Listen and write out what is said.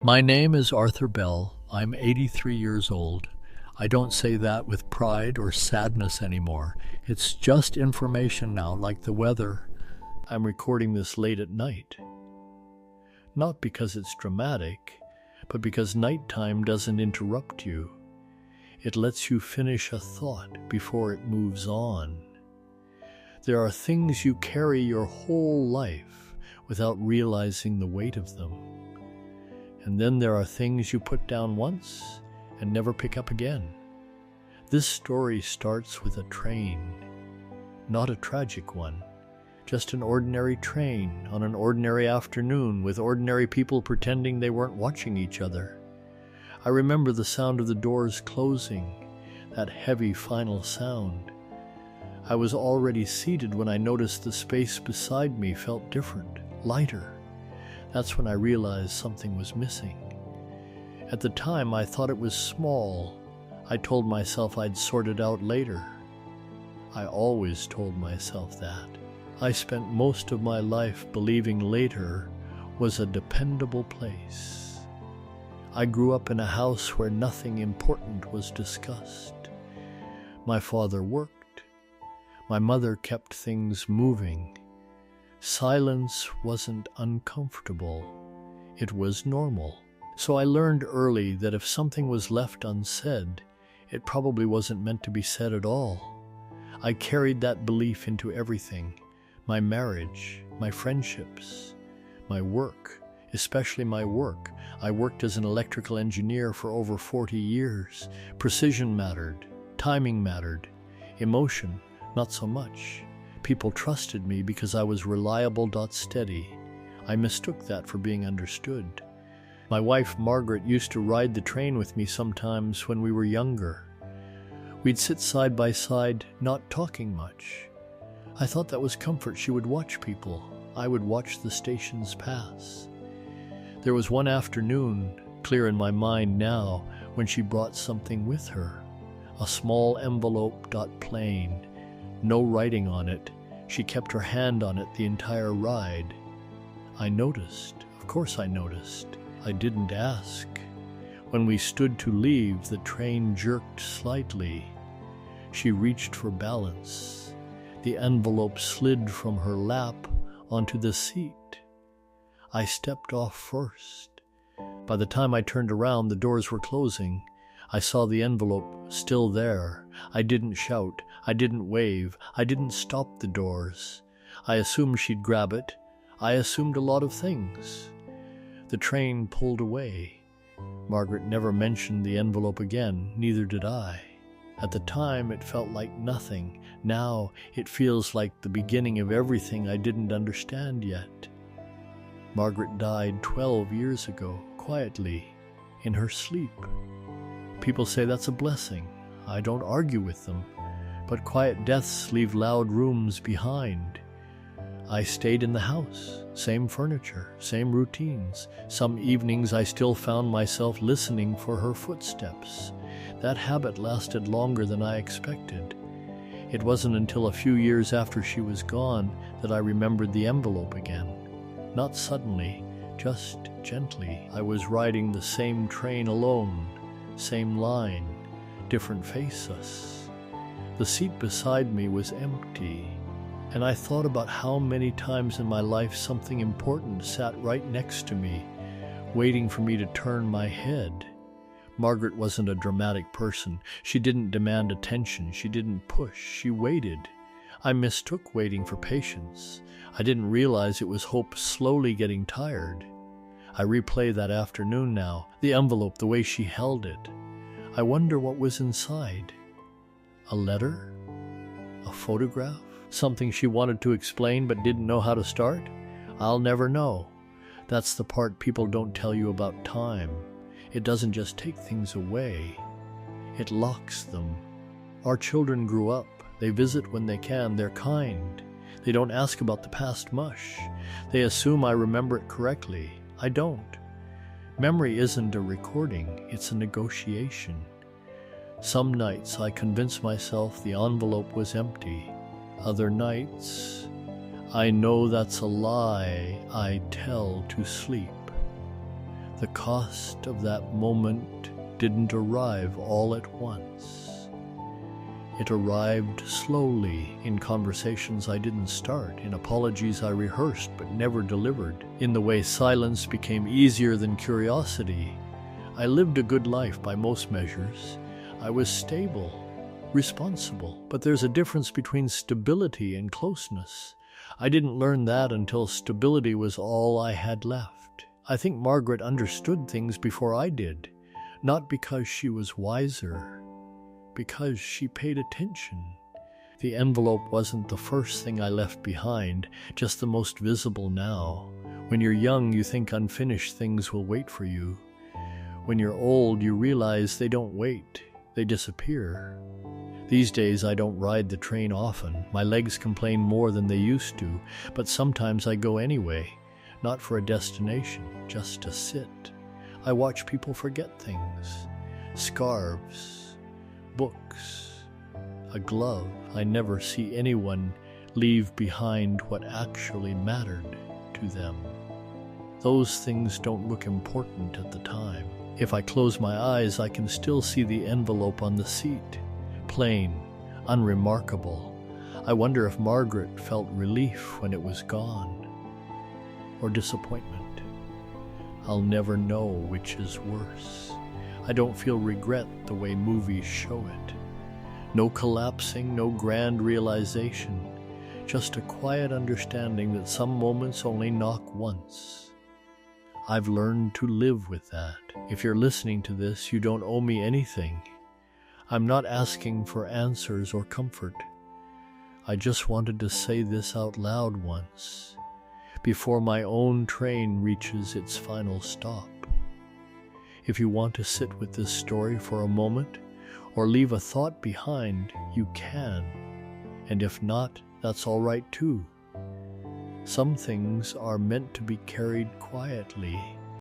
My name is Arthur Bell. I'm 83 years old. I don't say that with pride or sadness anymore. It's just information now, like the weather. I'm recording this late at night. Not because it's dramatic, but because nighttime doesn't interrupt you. It lets you finish a thought before it moves on. There are things you carry your whole life without realizing the weight of them. And then there are things you put down once and never pick up again. This story starts with a train, not a tragic one, just an ordinary train on an ordinary afternoon with ordinary people pretending they weren't watching each other. I remember the sound of the doors closing, that heavy final sound. I was already seated when I noticed the space beside me felt different, lighter. That's when I realized something was missing. At the time, I thought it was small. I told myself I'd sort it out later. I always told myself that. I spent most of my life believing later was a dependable place. I grew up in a house where nothing important was discussed. My father worked. My mother kept things moving. Silence wasn't uncomfortable. It was normal. So I learned early that if something was left unsaid, it probably wasn't meant to be said at all. I carried that belief into everything. My marriage, my friendships, my work, especially my work. I worked as an electrical engineer for over 40 years. Precision mattered. Timing mattered. Emotion, not so much. People trusted me because I was reliable, steady. I mistook that for being understood. My wife, Margaret, used to ride the train with me sometimes when we were younger. We'd sit side by side, not talking much. I thought that was comfort. She would watch people. I would watch the stations pass. There was one afternoon, clear in my mind now, when she brought something with her. A small envelope, plain. No writing on it. She kept her hand on it the entire ride. I noticed. Of course I noticed. I didn't ask. When we stood to leave, the train jerked slightly. She reached for balance. The envelope slid from her lap onto the seat. I stepped off first. By the time I turned around, the doors were closing. I saw the envelope still there. I didn't shout. I didn't wave. I didn't stop the doors. I assumed she'd grab it. I assumed a lot of things. The train pulled away. Margaret never mentioned the envelope again, neither did I. At the time, it felt like nothing. Now, it feels like the beginning of everything I didn't understand yet. Margaret died 12 years ago, quietly, in her sleep. People say that's a blessing. I don't argue with them. But quiet deaths leave loud rooms behind. I stayed in the house, same furniture, same routines. Some evenings I still found myself listening for her footsteps. That habit lasted longer than I expected. It wasn't until a few years after she was gone that I remembered the envelope again. Not suddenly, just gently. I was riding the same train alone, same line, different faces. The seat beside me was empty. And I thought about how many times in my life something important sat right next to me, waiting for me to turn my head. Margaret wasn't a dramatic person. She didn't demand attention. She didn't push. She waited. I mistook waiting for patience. I didn't realize it was hope slowly getting tired. I replay that afternoon now, the envelope, the way she held it. I wonder what was inside. A letter? A photograph? Something she wanted to explain but didn't know how to start? I'll never know. That's the part people don't tell you about time. It doesn't just take things away. It locks them. Our children grew up. They visit when they can. They're kind. They don't ask about the past much. They assume I remember it correctly. I don't. Memory isn't a recording. It's a negotiation. Some nights I convince myself the envelope was empty. Other nights, I know that's a lie I tell to sleep. The cost of that moment didn't arrive all at once. It arrived slowly in conversations I didn't start, in apologies I rehearsed but never delivered, in the way silence became easier than curiosity. I lived a good life by most measures. I was stable, responsible, but there's a difference between stability and closeness. I didn't learn that until stability was all I had left. I think Margaret understood things before I did, not because she was wiser, because she paid attention. The envelope wasn't the first thing I left behind, just the most visible now. When you're young, you think unfinished things will wait for you. When you're old, you realize they don't wait, they disappear. These days, I don't ride the train often. My legs complain more than they used to, but sometimes I go anyway, not for a destination, just to sit. I watch people forget things. Scarves, books, a glove. I never see anyone leave behind what actually mattered to them. Those things don't look important at the time. If I close my eyes, I can still see the envelope on the seat. Plain, unremarkable. I wonder if Margaret felt relief when it was gone, or disappointment. I'll never know which is worse. I don't feel regret the way movies show it. No collapsing, no grand realization, just a quiet understanding that some moments only knock once. I've learned to live with that. If you're listening to this, you don't owe me anything. I'm not asking for answers or comfort. I just wanted to say this out loud once, before my own train reaches its final stop. If you want to sit with this story for a moment, or leave a thought behind, you can. And if not, that's all right too. Some things are meant to be carried quietly.